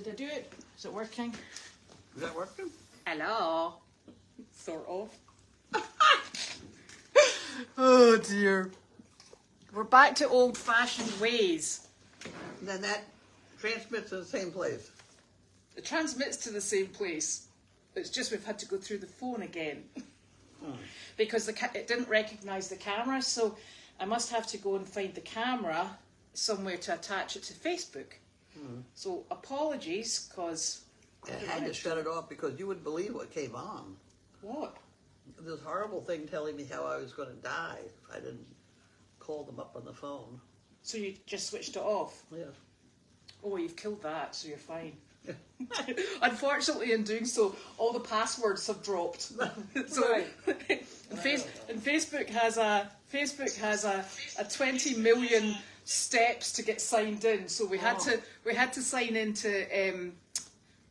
Did I do it? Is it working? Is that working? Hello. Sort of. Oh dear. We're back to old-fashioned ways. And then that transmits to the same place. It transmits to the same place. It's just we've had to go through the phone again. Because it didn't recognise the camera, so I must have to go and find the camera somewhere to attach it to Facebook. So apologies, because... I had to shut it off because you wouldn't believe what came on. What? This horrible thing telling me how I was going to die if I didn't call them up on the phone. So you just switched it off? Yeah. Oh, you've killed that, so you're fine. Unfortunately, in doing so, all the passwords have dropped. So, Right. and Facebook has a 20 million steps to get signed in. So we had to sign into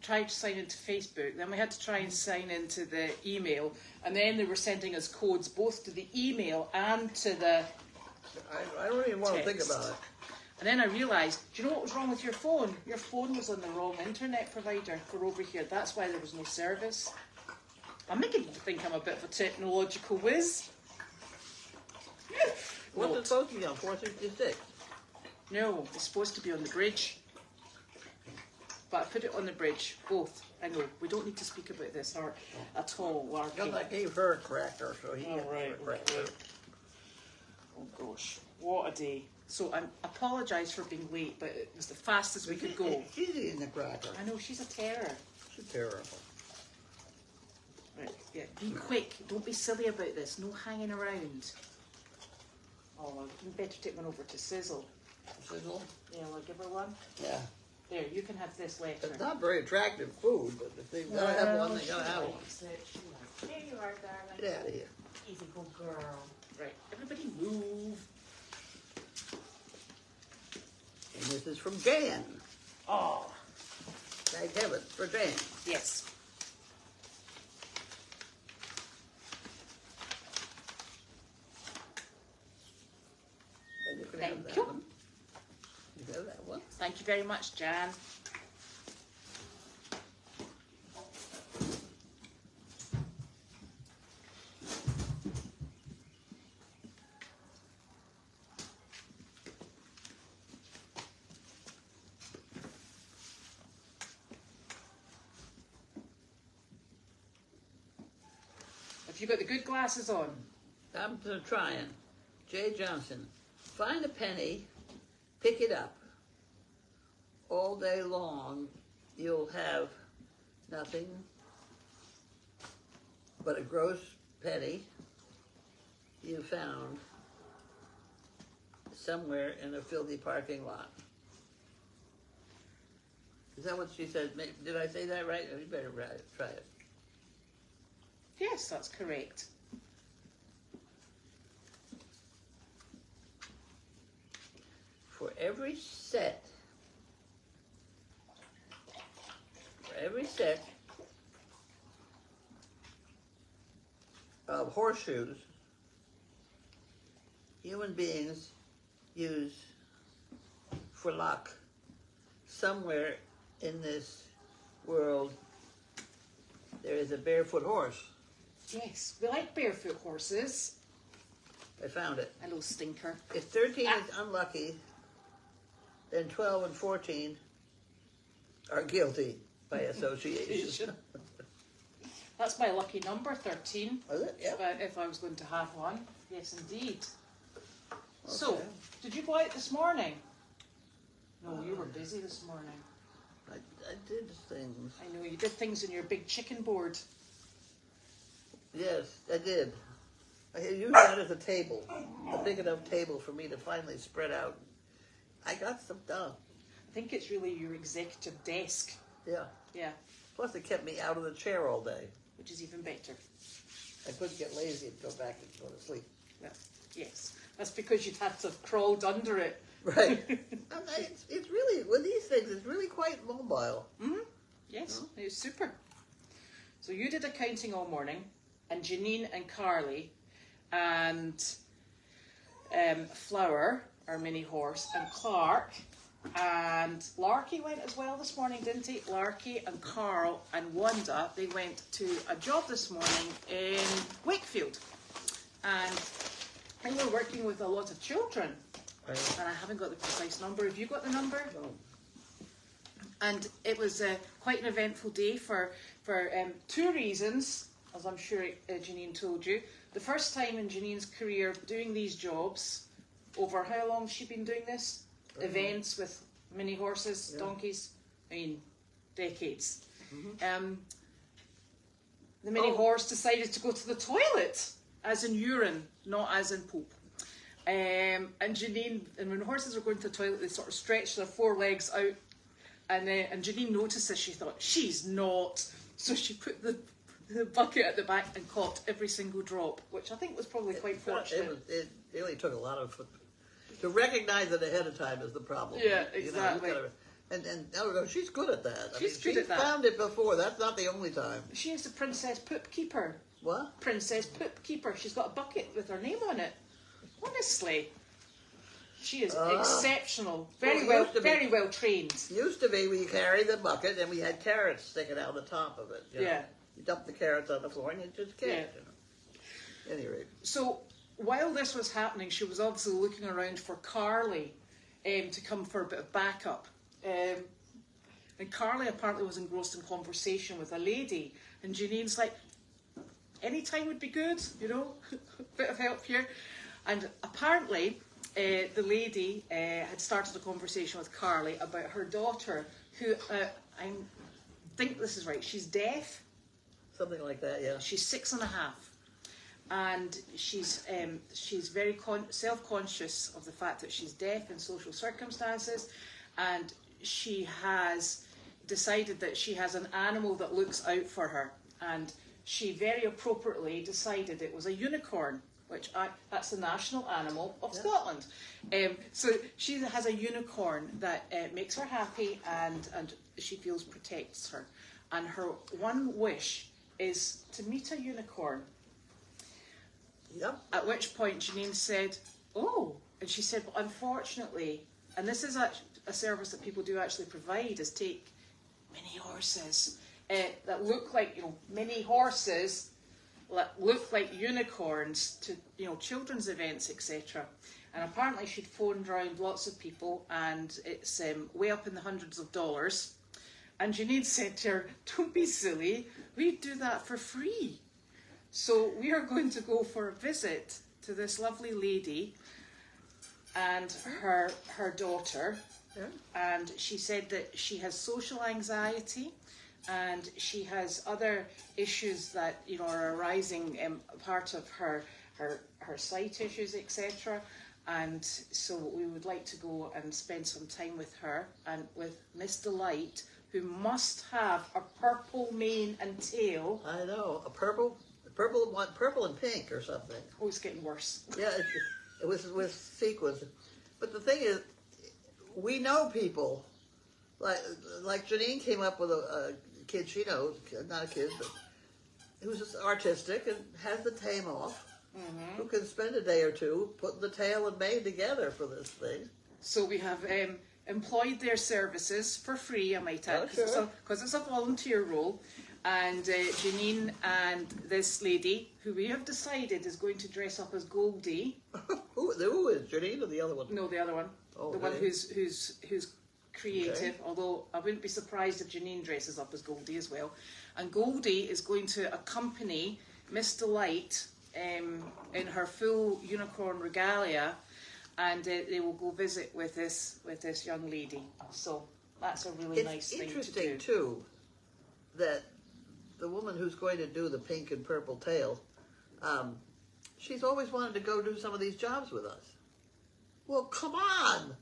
try to sign into Facebook. Then we had to try and sign into the email, and then they were sending us codes both to the email and to the. I don't even want to think text. about it. And then I realised, do you know what was wrong with your phone? Your phone was on the wrong internet provider for over here. That's why there was no service. I'm making you think I'm a bit of a technological whiz. What's it supposed to be on? 466? No, it's supposed to be on the bridge. But I put it on the bridge, both. I know, we don't need to speak about this at all. Because I gave her a cracker, so he gets right, a cracker. okay. Oh gosh, what a day. So I apologise for being late, but it was the fastest we could go. She's eating the cracker. I know, she's a terror. She's terrible. Right, yeah, be quick. Don't be silly about this. No hanging around. Oh, you better take one over to Sizzle. Sizzle? Yeah, will I give her one? Yeah. There, you can have this later. It's not very attractive food, but if they've got to have one, they got to have one. There you are, darling. Get out of here. Easy, good girl. Right, everybody move. And this is from Jan. Oh, Thank heaven for Jan. yes. And you can Thank have that you. one. You can have that one. Thank you very much, Jan. Have you got the good glasses on? I'm trying. Jay Johnson. Find a penny, pick it up. All day long, you'll have nothing but a gross penny you found somewhere in a filthy parking lot. Is that what she said? Did I say that right? You better try it. Yes, that's correct. For every set of horseshoes human beings use for luck, somewhere in this world there is a barefoot horse. Yes, we like barefoot horses. I found it. Hello, stinker. If 13 is unlucky, then 12 and 14 are guilty by association. That's my lucky number, 13. Was it? Yeah. If I was going to have one. Yes, indeed. Okay. So, did you go out this morning? No, you were busy this morning. I did things. I know, you did things in your big chicken board. Yes, I did. I used that as a table, a big enough table for me to finally spread out. I got some done. I think it's really your executive desk. Yeah. Yeah, Plus, it kept me out of the chair all day. which is even better. I couldn't get lazy and go back and go to sleep. Yeah. Yes, that's because you'd had to have crawled under it. Right. It's really, with these things, it's really quite mobile. Mm-hmm. Yes, it was super. So you did accounting all morning, and Janine and Carly, and Flower, our mini horse, and Clark And Larky went as well this morning, didn't he? Larky and Carl and Wanda, they went to a job this morning in Wakefield. And they were working with a lot of children. Right. And I haven't got the precise number. Have you got the number? No. And it was quite an eventful day for two reasons, as I'm sure Janine told you. The first time in Janine's career doing these jobs, over how long has she been doing this? Events with mini horses, donkeys, I mean, decades. The mini horse decided to go to the toilet, as in urine, not as in poop. And Janine, and when horses are going to the toilet, they sort of stretch their forelegs out. And Janine noticed this, she thought, she's not. So she put the bucket at the back and caught every single drop, which I think was probably quite fortunate. It really took a lot of... To recognize it ahead of time is the problem. Yeah, exactly. And she's good at that. She's good at that. She's found it before. That's not the only time. She is the Princess Poop Keeper. What? Princess Poop Keeper. She's got a bucket with her name on it. Honestly. She is exceptional. Very well trained. Used to be we carried the bucket and we had carrots sticking out the top of it. You know? You dump the carrots on the floor and you just catch. Yeah. You know? At any rate. So while this was happening, she was obviously looking around for Carly to come for a bit of backup. And Carly apparently was engrossed in conversation with a lady. And Janine's like, any time would be good, you know, bit of help here. And apparently the lady had started a conversation with Carly about her daughter, who I think this is right, she's deaf. Something like that, yeah. She's 6.5. And she's very self-conscious of the fact that she's deaf in social circumstances, and she has decided that she has an animal that looks out for her, and she very appropriately decided it was a unicorn, which that's the national animal of Scotland. So she has a unicorn that makes her happy and she feels protects her, and her one wish is to meet a unicorn. Yep. At which point Janine said, oh, and she said, well, unfortunately, and this is a service that people do actually provide, is take mini horses that look like, mini horses that look like unicorns to, children's events, etc. And apparently she'd phoned around lots of people, and it's way up in the hundreds of dollars. And Janine said to her, don't be silly, we do that for free. So we are going to go for a visit to this lovely lady and her daughter. Yeah. And she said that she has social anxiety and she has other issues that are arising part of her sight issues, etc. And so we would like to go and spend some time with her and with Miss Delight, who must have a purple mane and tail. I know, a purple and pink or something. Oh, it's getting worse. Yeah, it was with sequins. But the thing is, we know people. Like Janine came up with a kid she knows, not a kid, but who's just artistic and has the tame off, who can spend a day or two putting the tail and mane together for this thing. So we have employed their services for free, I might add, because it's a volunteer role. And Janine and this lady, who we have decided is going to dress up as Goldy. Who is Janine or the other one? No, the other one. Oh, the one who's creative. Okay. Although I wouldn't be surprised if Janine dresses up as Goldy as well. And Goldy is going to accompany Miss Delight in her full unicorn regalia, and they will go visit with this young lady. So that's a really nice thing to do. It's interesting too that the woman who's going to do the pink and purple tail, she's always wanted to go do some of these jobs with us. Well, come on!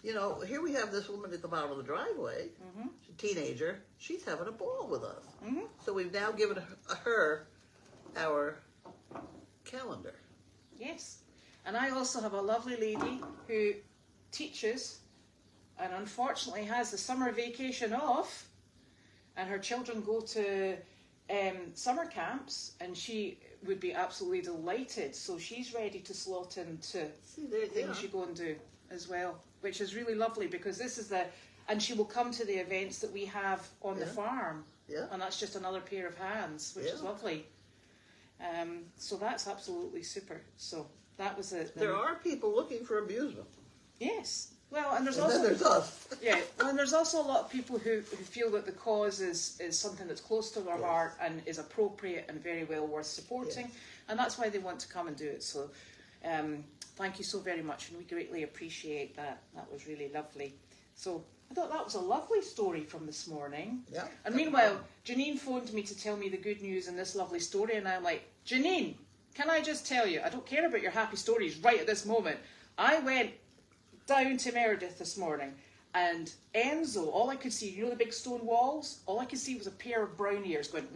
Here we have this woman at the bottom of the driveway, she's a teenager, she's having a ball with us. So we've now given her our calendar. Yes. And I also have a lovely lady who teaches and unfortunately has the summer vacation off, and her children go to summer camps, and she would be absolutely delighted. So she's ready to slot into things you go and do as well. which is really lovely because this is and she will come to the events that we have on the farm. Yeah. And that's just another pair of hands, which is lovely. So that's absolutely super. So that was it. There are people looking for amusement. Yes. Well, and Then there's us. Yeah, well, and there's also a lot of people who feel that the cause is something that's close to their heart and is appropriate and very well worth supporting, and that's why they want to come and do it. So thank you so very much, and we greatly appreciate that. That was really lovely. So I thought that was a lovely story from this morning. Yeah. And meanwhile, Janine phoned me to tell me the good news in this lovely story, and I'm like, Janine, can I just tell you, I don't care about your happy stories right at this moment. I went down to Meredith this morning, and Enzo, all I could see, you know the big stone walls? All I could see was a pair of brown ears going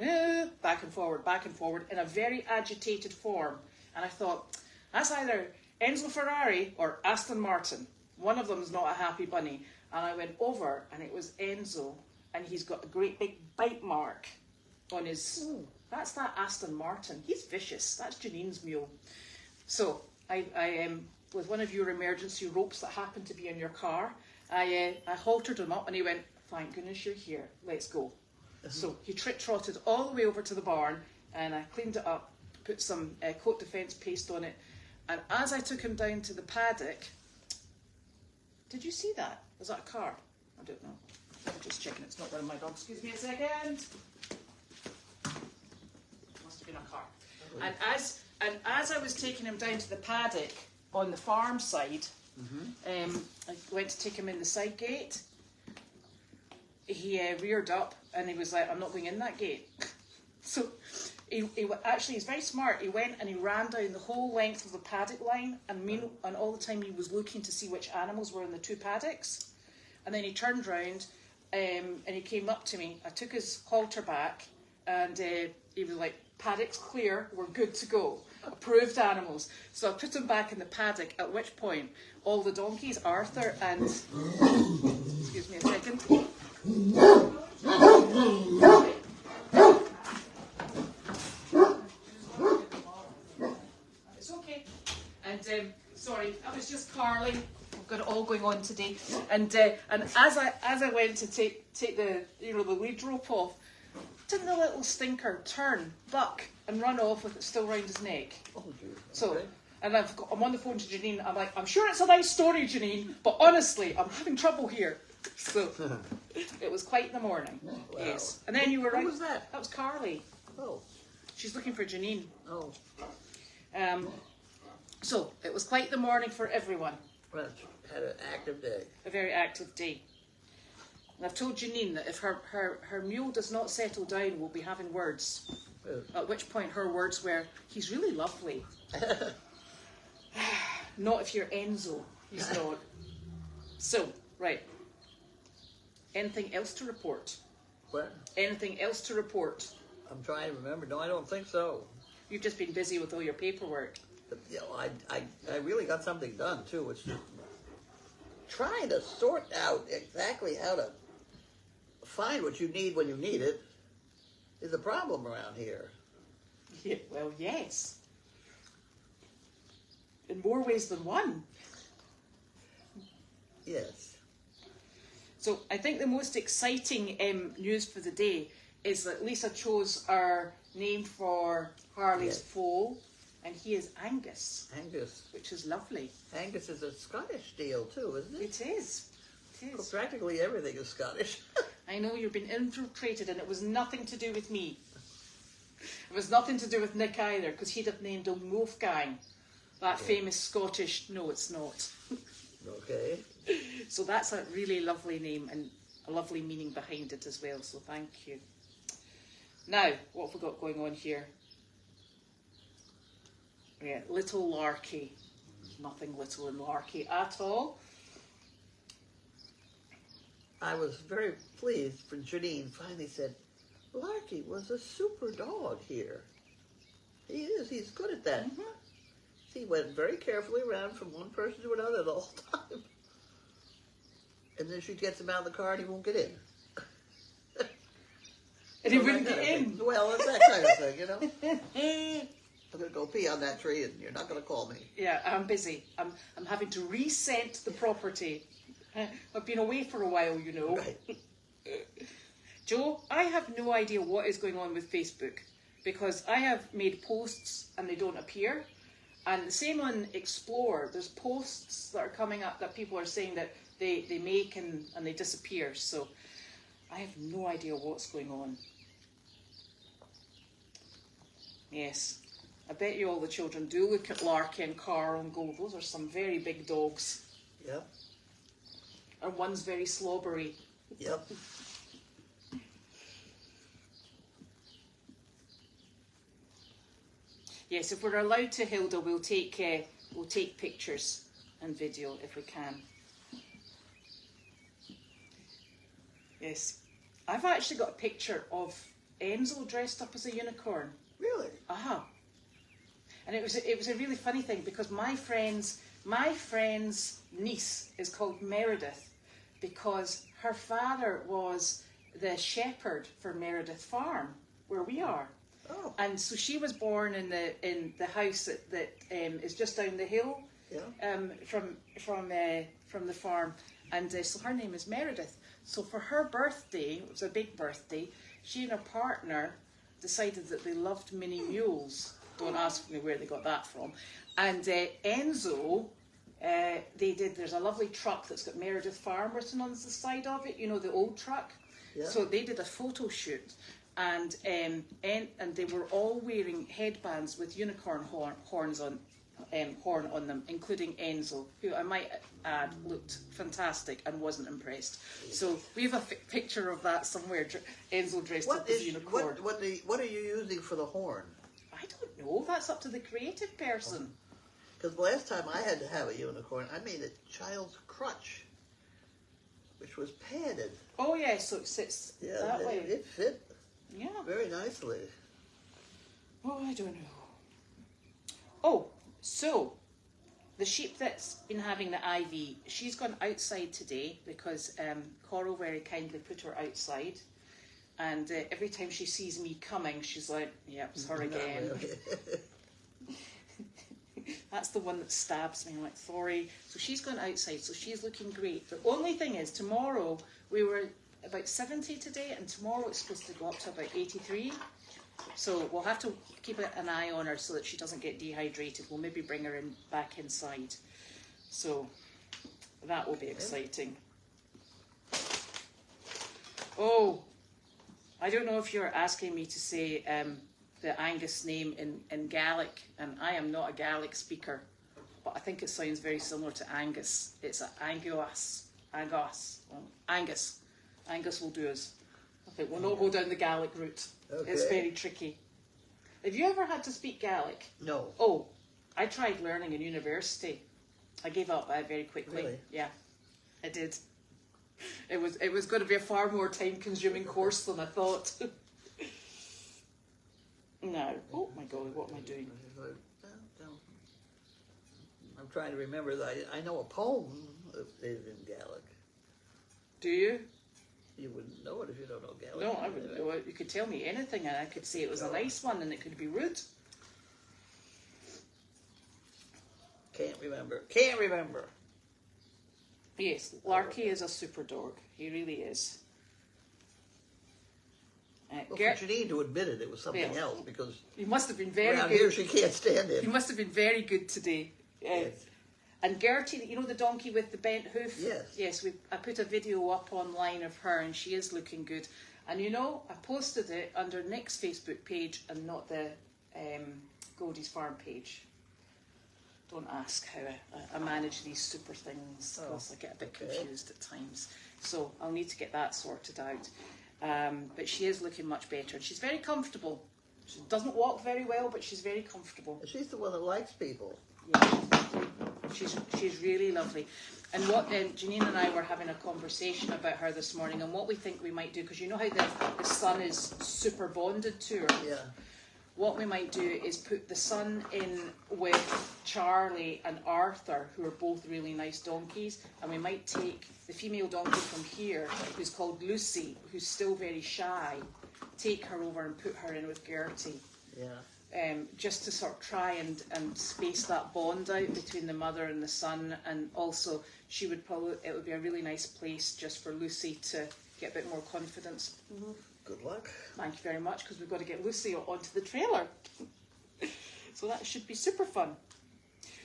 back and forward in a very agitated form. And I thought, that's either Enzo Ferrari or Aston Martin. One of them is not a happy bunny. And I went over, and it was Enzo, and he's got a great big bite mark on his... That's that Aston Martin. He's vicious. That's Janine's mule. So I with one of your emergency ropes that happened to be in your car, I haltered him up, and he went, thank goodness you're here, let's go. So he trotted all the way over to the barn, and I cleaned it up, put some coat defence paste on it, and as I took him down to the paddock, did you see that? Was that a car? I don't know. I'm just checking it's not one of my dogs. Excuse me a second. Must have been a car. And as I was taking him down to the paddock on the farm side, I went to take him in the side gate. He reared up, and he was like, I'm not going in that gate. So actually, he's very smart. He went and he ran down the whole length of the paddock line, and all the time he was looking to see which animals were in the two paddocks. And then he turned round, and he came up to me. I took his halter back, and he was like, paddock's clear, we're good to go. Approved animals. So I put him back in the paddock, at which point all the donkeys, Arthur and... excuse me a second. It's okay. And sorry, that was just Carlene. We've got it all going on today. And as I went to take the the lead rope off, didn't the little stinker turn, buck, and run off with it still round his neck? Oh, dear. So, okay. And I'm on the phone to Janine. I'm like, I'm sure it's a nice story, Janine, but honestly, I'm having trouble here. So, it was quite the morning. Wow. Yes. And then you were right. Who was that? That was Carly. Oh. She's looking for Janine. Oh. So, it was quite the morning for everyone. Well, had an active day. A very active day. And I've told Janine that if her mule does not settle down, we'll be having words. At which point her words were, he's really lovely. Not if you're Enzo. He's not. So, right. Anything else to report? What? Anything else to report? I'm trying to remember. No, I don't think so. You've just been busy with all your paperwork. But, I really got something done, too. Which trying to sort out exactly how to find what you need when you need it is a problem around here. Yeah, well, yes. In more ways than one. Yes. So I think the most exciting news for the day is that Lisa chose our name for Harley's foal, and he is Angus. Angus. Which is lovely. Angus is a Scottish deal too, isn't it? It is. It is. Well, practically everything is Scottish. I know you've been infiltrated, and it was nothing to do with me. It was nothing to do with Nick either, because he'd have named him Wolfgang. That famous Scottish, no it's not. Okay. So that's a really lovely name and a lovely meaning behind it as well, so thank you. Now, what have we got going on here? Yeah, little Larky. Nothing little in Larky at all. I was very pleased when Janine finally said, Larky was a super dog here. He is. He's good at that. Mm-hmm. He went very carefully around from one person to another the whole time. And then she gets him out of the car and he won't get in. And he wouldn't get in. Well, it's that kind of thing, you know. I'm going to go pee on that tree, and you're not going to call me. Yeah, I'm busy. I'm having to rescent the property. I've been away for a while, you know. Right. Joe, I have no idea what is going on with Facebook, because I have made posts and they don't appear. And the same on Explore. There's posts that are coming up that people are saying that they make and they disappear. So I have no idea what's going on. Yes. I bet you all the children do look at Larky and Carl and go, those are some very big dogs. Yep. And one's very slobbery. Yep. Yes, if we're allowed to, Hilda, we'll take pictures and video if we can. Yes, I've actually got a picture of Enzo dressed up as a unicorn. Really? Aha. And it was a really funny thing, because my friend's niece is called Meredith because her father was the shepherd for Meredith Farm, where we are. Oh. And so she was born in the house that is just down the hill, Yeah. from the farm, and so her name is Meredith. So for her birthday, it was a big birthday, she and her partner decided that they loved mini mules. Don't ask me where they got that from. And Enzo, there's a lovely truck that's got Meredith Farm written on the side of it. You know, the old truck. Yeah. So they did a photo shoot. And they were all wearing headbands with unicorn horn on them, including Enzo, who I might add looked fantastic and wasn't impressed. So we have a picture of that somewhere. Enzo dressed up as a unicorn. What are you using for the horn? I don't know. That's up to the creative person. Because the last time I had to have a unicorn, I made a child's crutch, which was padded. Oh yeah, so it sits that way. It fit. Yeah. Very nicely. Oh, I don't know. Oh, so the sheep that's been having the IV, she's gone outside today because Coral very kindly put her outside. And every time she sees me coming, she's like, yep, it's her again. That's the one that stabs me. I'm like, sorry. So she's gone outside, so she's looking great. The only thing is, tomorrow, we were about 70 today, and tomorrow it's supposed to go up to about 83. So we'll have to keep an eye on her so that she doesn't get dehydrated. We'll maybe bring her back inside. So that will be exciting. Oh, I don't know if you're asking me to say the Angus name in Gaelic, and I am not a Gaelic speaker, but I think it sounds very similar to Angus. It's Angus. Angus will do us. I think we'll not go down the Gaelic route. Okay. It's very tricky. Have you ever had to speak Gaelic? No. Oh, I tried learning in university. I gave up very quickly. Really? Yeah, I did. It was going to be a far more time-consuming course than I thought. No. Oh my God, what am I doing? I'm trying to remember that I know a poem in Gaelic. Do you? You wouldn't know it if you don't know Gaelic. No, I wouldn't know it. You could tell me anything and I could say it was a nice one and it could be rude. Can't remember. Yes, Larky is a super dog. He really is. Well, for Janine to admit it was something else, because he must have been very around good. here she can't stand it. He must have been very good today. Yes. And Gertie, you know the donkey with the bent hoof? Yes. Yes, I put a video up online of her and she is looking good. And you know, I posted it under Nick's Facebook page and not the Goldy's Farm page. Don't ask how I manage these super things, because I get a bit confused at times. So I'll need to get that sorted out. But she is looking much better. And she's very comfortable. She doesn't walk very well, but she's very comfortable. She's the one that likes people. Yeah, she's really lovely. And what Janine and I were having a conversation about her this morning and what we think we might do, because you know how the son is super bonded to her. Yeah. What we might do is put the son in with Charlie and Arthur, who are both really nice donkeys, and we might take the female donkey from here, who's called Lucy, who's still very shy, take her over and put her in with Gertie. Yeah. just to sort of try and space that bond out between the mother and the son, and also it would be a really nice place just for Lucy to get a bit more confidence. Good luck. Thank you very much, because we've got to get Lucy onto the trailer. So that should be super fun.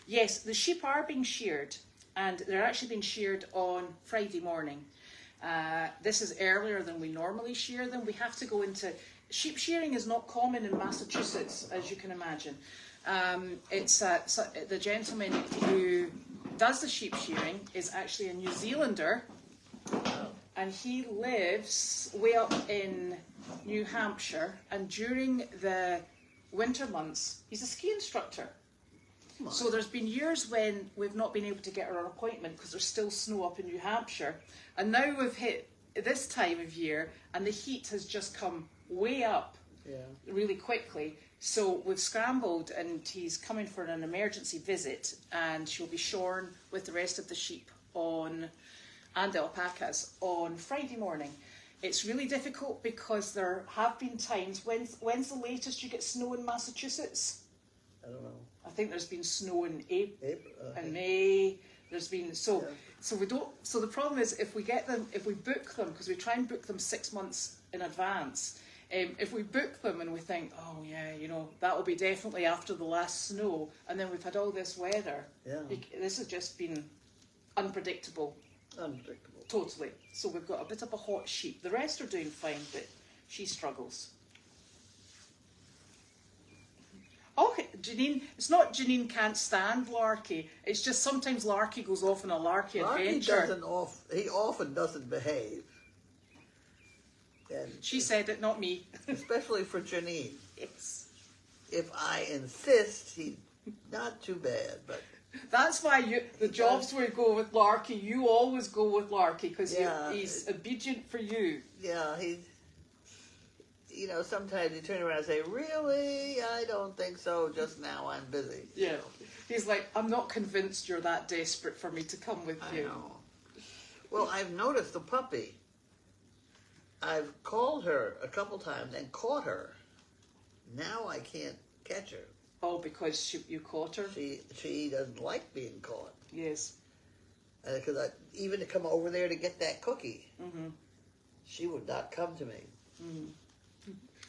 Yes, the sheep are being sheared, and they're actually being sheared on Friday morning. This is earlier than we normally shear them. We have to go into... Sheep shearing is not common in Massachusetts, as you can imagine. The gentleman who does the sheep shearing is actually a New Zealander, and he lives way up in New Hampshire, and during the winter months, he's a ski instructor. So there's been years when we've not been able to get our appointment because there's still snow up in New Hampshire, and now we've hit this time of year and the heat has just come way up really quickly. So we've scrambled, and he's coming for an emergency visit, and she'll be shorn with the rest of the sheep and the alpacas on Friday morning. It's really difficult because there have been times. When's the latest you get snow in Massachusetts? I don't know. I think there's been snow in April and May. There's been so we don't. So the problem is if we book them, because we try and book them 6 months in advance. If we book them and we think, oh yeah, that will be definitely after the last snow, and then we've had all this weather. Yeah. This has just been unpredictable. Unpredictable. Totally. So we've got a bit of a hot sheep. The rest are doing fine, but she struggles. Oh, Janine, it's not Janine can't stand Larky. It's just sometimes Larky goes off on a Larky adventure. He often doesn't behave. And she said it, not me. Especially for Janine. Yes. If I insist, he's not too bad, but... That's why the jobs where you go with Larky, you always go with Larky, because he's obedient for you. Yeah, sometimes you turn around and say, really? I don't think so. Just now I'm busy. Yeah. He's like, I'm not convinced you're that desperate for me to come with you. I know. Well, I've noticed the puppy. I've called her a couple times and caught her. Now I can't catch her. Oh, because you caught her? She doesn't like being caught. Yes. Because even to come over there to get that cookie, she would not come to me. Mm-hmm.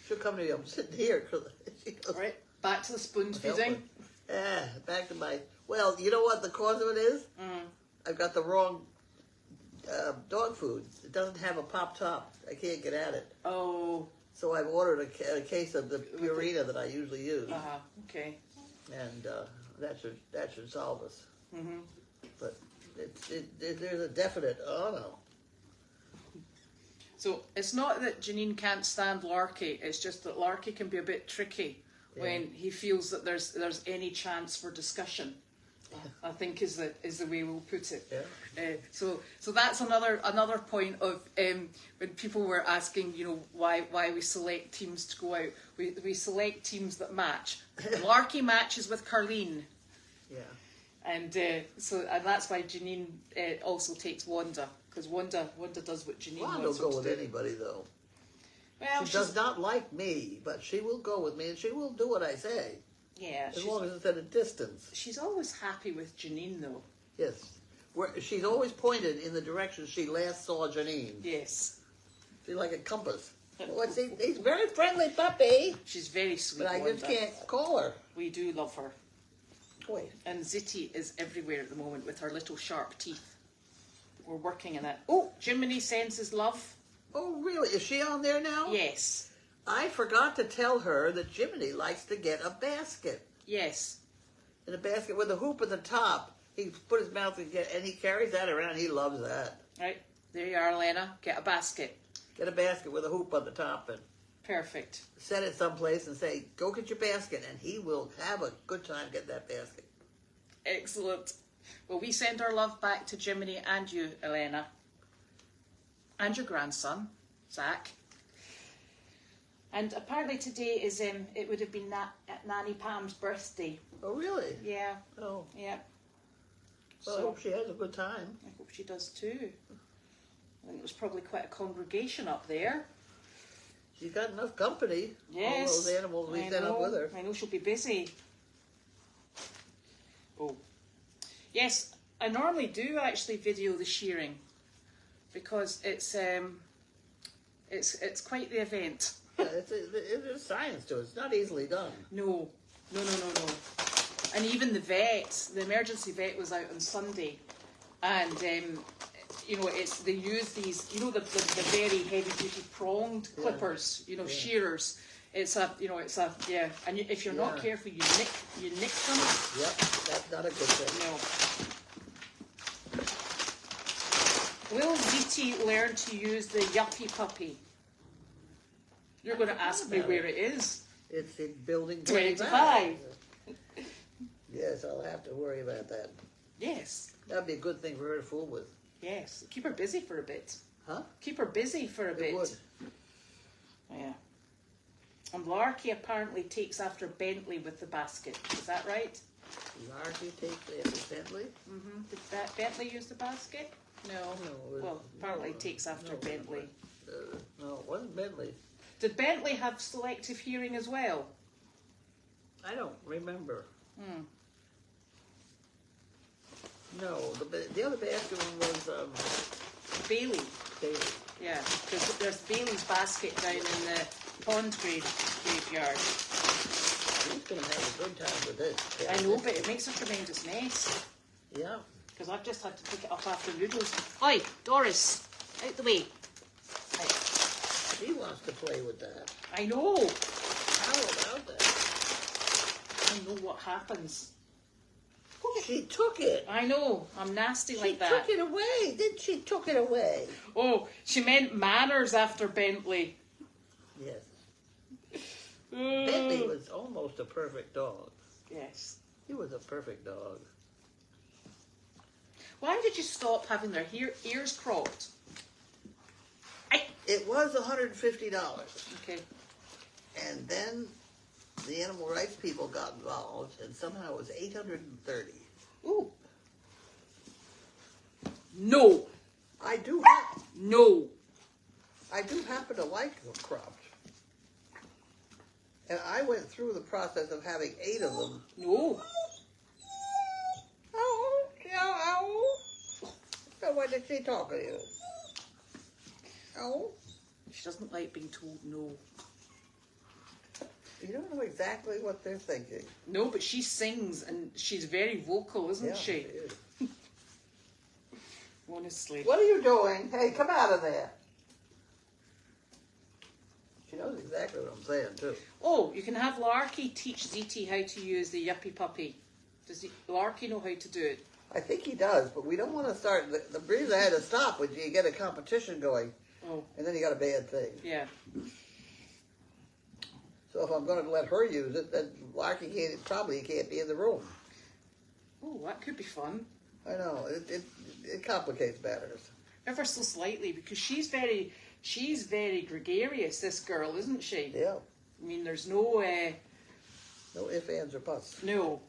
She'll come to me. I'm sitting here. Right. Back to the spoon feeding. Yeah. Back to my. Well, you know what the cause of it is? I've got the wrong dog food. It doesn't have a pop top. I can't get at it. Oh. So I've ordered a case of the Purina that I usually use. Okay. And that should solve us. Mm-hmm. But there's a definite, oh no. So it's not that Janine can't stand Larky, it's just that Larky can be a bit tricky when he feels that there's any chance for discussion. I think is the way we'll put it. Yeah. So that's another point of when people were asking, why we select teams to go out. We select teams that match. Larky matches with Carlene. Yeah. And that's why Janine also takes Wanda, because Wanda does what Janine wants her to do. Wanda will go with anybody though. Well, she does not like me, but she will go with me and she will do what I say. Yeah. As long as it's at a distance. She's always happy with Janine, though. Yes. She's always pointed in the direction she last saw Janine. Yes. She's like a compass. He's a very friendly puppy. She's very sweet, but I just can't call her. We do love her. Wait. And Zitty is everywhere at the moment with her little sharp teeth. We're working on it. Oh, Jiminy sends his love. Oh, really? Is she on there now? Yes. I forgot to tell her that Jiminy likes to get a basket. Yes. In a basket with a hoop at the top. He put his mouth and he carries that around. He loves that. Right. There you are, Elena. Get a basket. Get a basket with a hoop on the top and perfect. Set it someplace and say, go get your basket, and he will have a good time getting that basket. Excellent. Well, we send our love back to Jiminy and you, Elena. And your grandson, Zach. And apparently today is, it would have been Nanny Pam's birthday. Oh, really? Yeah. Oh. Yeah. Well, I hope she has a good time. I hope she does too. I think there was probably quite a congregation up there. She's got enough company. Yes. All those animals we sent up with her. I know she'll be busy. Oh. Yes, I normally do actually video the shearing because it's quite the event. Yeah, there's science to it. It's not easily done. No. And even the emergency vet was out on Sunday, and you know, they use these, you know, the very heavy duty pronged clippers, you know, shearers. It's a, and if you're not careful, you nick them. Yep, that's not a good thing. No. Will Ziti learn to use the yuppie puppy? You're going to ask me where it is. It's in building 25. Yes, I'll have to worry about that. Yes. That'd be a good thing for her to fool with. Yes. Keep her busy for a bit. Huh? Keep her busy for a bit. It would. Yeah. And Larky apparently takes after Bentley with the basket. Is that right? Larky takes after Bentley? Mm-hmm. Did Bentley use the basket? No. Well, apparently takes after Bentley. No, it wasn't Bentley. Did Bentley have selective hearing as well? I don't remember. Hmm. No, the other basket one was Bailey. Bailey. Yeah, because there's Bailey's basket down in the pond graveyard. He's going to have a good time with this. I know, but it makes a tremendous mess. Yeah. Because I've just had to pick it up after noodles. Oi, Doris, out the way. Right. She wants to play with that. I know. How about that? I know what happens. She took it. I know. I'm nasty like that. She took it away. She took it away. Oh, she meant manners after Bentley. Yes. Bentley was almost a perfect dog. Yes. He was a perfect dog. Why did you stop having their ears cropped? It was $150. Okay. And then the animal rights people got involved, and somehow it was $830. Ooh. No. No. I do happen to like them cropped. And I went through the process of having 8 of them. No. Oh. So what did she talk to you? Oh. She doesn't like being told no. You don't know exactly what they're thinking. No, but she sings and she's very vocal, isn't she? She is. Honestly. What are you doing? Hey, come out of there. She knows exactly what I'm saying, too. Oh, you can have Larky teach Ziti how to use the yuppie puppy. Does Larky know how to do it? I think he does, but we don't want to start. The reason I had to stop was you get a competition going, and then you got a bad thing. Yeah. So if I'm going to let her use it, then Larky can't be in the room. Oh, that could be fun. I know it complicates matters. Ever so slightly, because she's very gregarious. This girl, isn't she? Yeah. I mean, there's no no ifs, ands, or buts. No.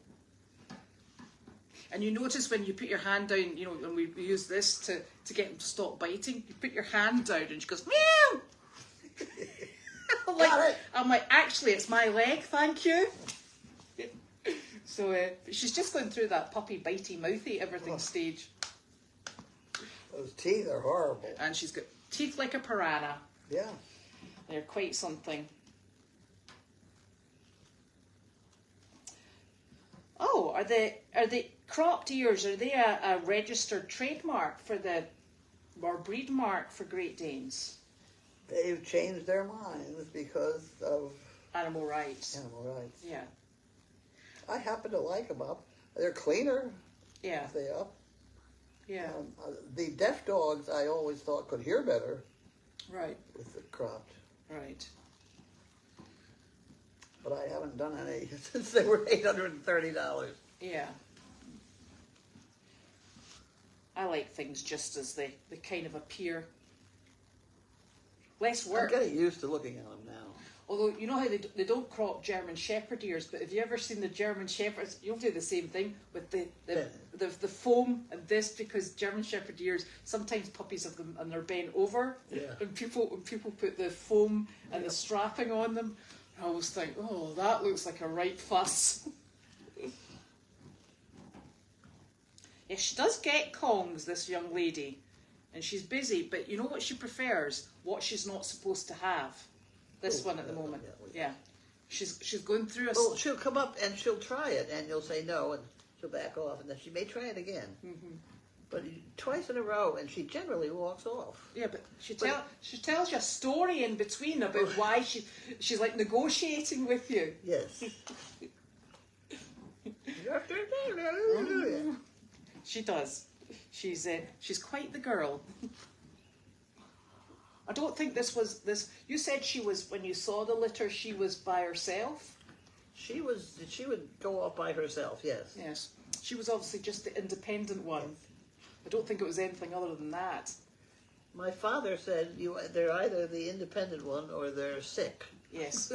And you notice when you put your hand down, you know, when we use this to get him to stop biting, you put your hand down and she goes, meow! I'm like, actually, it's my leg, thank you. So she's just going through that puppy bitey mouthy everything stage. Those teeth are horrible. And she's got teeth like a piranha. Yeah. They're quite something. Oh, are the cropped ears, are they a registered trademark or breed mark for Great Danes? They've changed their minds because of Animal rights. Animal rights. Yeah. I happen to like them up. They're cleaner. Yeah. They up. Yeah. The deaf dogs I always thought could hear better. Right. With the cropped. Right. But I haven't done any since they were $830. Yeah. I like things just as they kind of appear. Less work. I'm getting used to looking at them now. Although, you know how they don't crop German Shepherd ears, but have you ever seen the German Shepherds? You'll do the same thing with the foam and this, because German Shepherd ears, sometimes puppies have them and they're bent over. Yeah. When people put the foam and the strapping on them, I always think, oh, that looks like a right fuss. Yeah, she does get Kongs, this young lady, and she's busy, but you know what she prefers? What she's not supposed to have. This one at the moment. Yeah. She's going through a... Oh, she'll come up and she'll try it, and you'll say no, and she'll back off, and then she may try it again. Mm-hmm. But twice in a row, and she generally walks off. Yeah, but she tells you a story in between about why she's like negotiating with you. Yes. She does. She's quite the girl. I don't think this was this. You said she was, when you saw the litter, she was by herself. She would go off by herself. Yes. Yes. She was obviously just the independent one. I don't think it was anything other than that. My father said they're either the independent one or they're sick. Yes.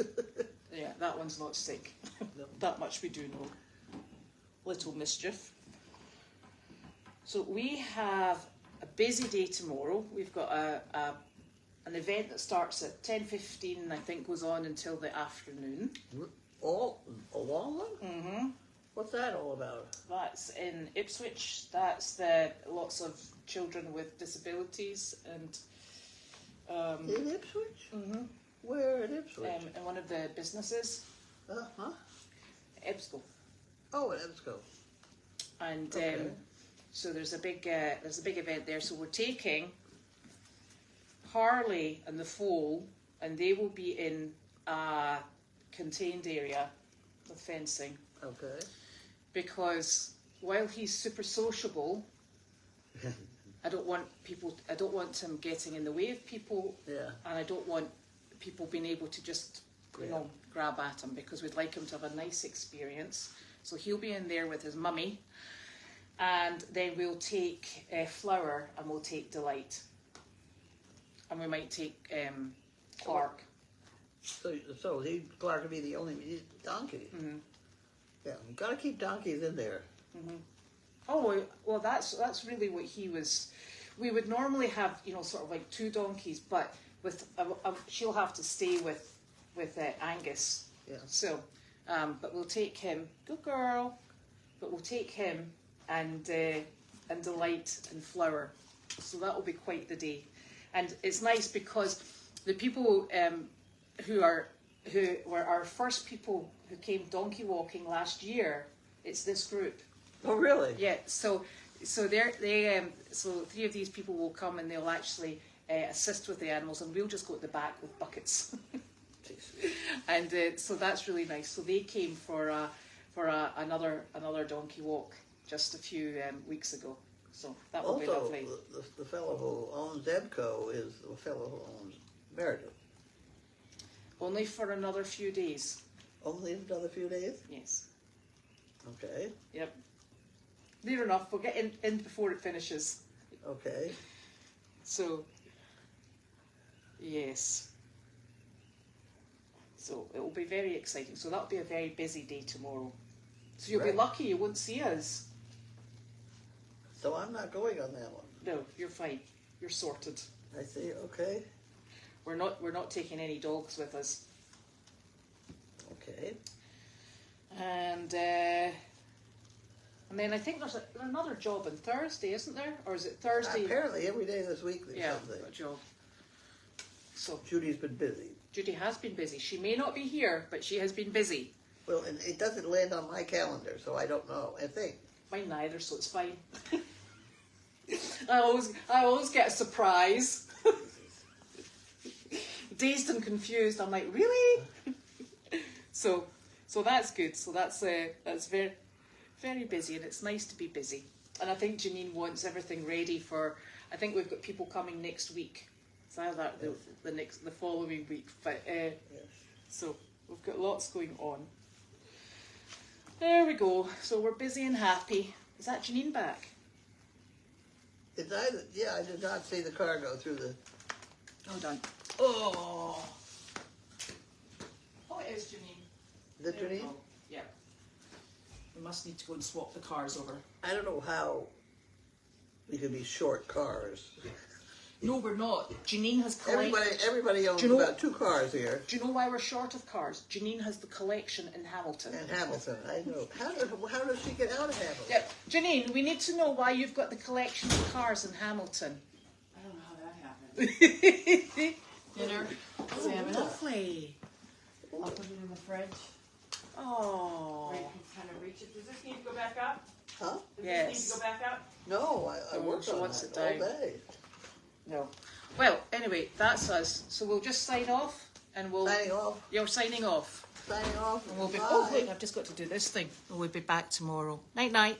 Yeah, that one's not sick. No. That much we do know. Little mischief. So we have a busy day tomorrow. We've got an event that starts at 10:15, I think, goes on until the afternoon. Oh, a long one? Mm-hmm. What's that all about? That's in Ipswich. That's lots of children with disabilities and... in Ipswich? Mm-hmm. Where in Ipswich? In one of the businesses. Uh-huh. EBSCO. Oh, in EBSCO. And okay. So there's a big event there. So we're taking Harley and the foal, and they will be in a contained area with fencing. Okay. Because while he's super sociable, I don't want him getting in the way of people. Yeah. And I don't want people being able to just grab at him, because we'd like him to have a nice experience. So he'll be in there with his mummy, and then we'll take Flower and we'll take Delight, and we might take Clark. So Clark would be the only donkey. Mm-hmm. Yeah, you've got to keep donkeys in there. Mm-hmm. Oh well, that's really what he was. We would normally have sort of like 2 donkeys, but with she'll have to stay with Angus. Yeah. So, but we'll take him. Good girl. But we'll take him and Delight and Flower. So that will be quite the day, and it's nice because the people who were our first people who came donkey walking last year, it's this group. Oh, really? Yeah. So 3 of these people will come and they'll actually assist with the animals, and we'll just go at the back with buckets. And so that's really nice. So they came for another donkey walk just a few weeks ago. So that will be lovely. The fellow who owns EBCO is the fellow who owns Meredith. Only for another few days. Only another few days? Yes. Okay. Yep. Near enough. We'll get in before it finishes. Okay. So, yes. So it will be very exciting. So that'll be a very busy day tomorrow. So you'll be lucky you won't see us. So I'm not going on that one. No, you're fine. You're sorted. I see. Okay. We're not taking any dogs with us. Okay. And then I think there's another job on Thursday, isn't there? Or is it Thursday? Apparently every day this week there's something. A job. So Judy's been busy. Judy has been busy. She may not be here, but she has been busy. Well, and it doesn't land on my calendar, so I don't know. I think. Mine neither, so it's fine. I always get a surprise. Dazed and confused. I'm like, really? So that's good. So that's very, very busy, and it's nice to be busy. And I think Janine wants everything ready for. I think we've got people coming next week. It's either the following week, but yes. So we've got lots going on. There we go. So we're busy and happy. Is that Janine back? It's either, yeah, I did not see the car go through the. Hold on. Oh. Janine? Oh, yeah. We must need to go and swap the cars over. I don't know how we could be short cars. No, we're not. Janine has collected. Everybody owns Do you know- about 2 cars here. Do you know why we're short of cars? Janine has the collection in Hamilton. And Hamilton, I know. How does she get out of Hamilton? Yep. Janine, we need to know why you've got the collection of cars in Hamilton. I don't know how that happened. Oh, Dinner, salmon. lovely. I'll put it in the fridge. Oh. Where you can kind of reach it. Does this need to go back up? Huh? Does Yes. this need to go back up? No, I Oh, worked she on wants that it all down. day. No. Well, anyway, that's us. So we'll just sign off and we'll. Signing off. You're signing off. Signing off. And we'll be. Bye. Oh, look, I've just got to do this thing. We'll be back tomorrow. Night, night.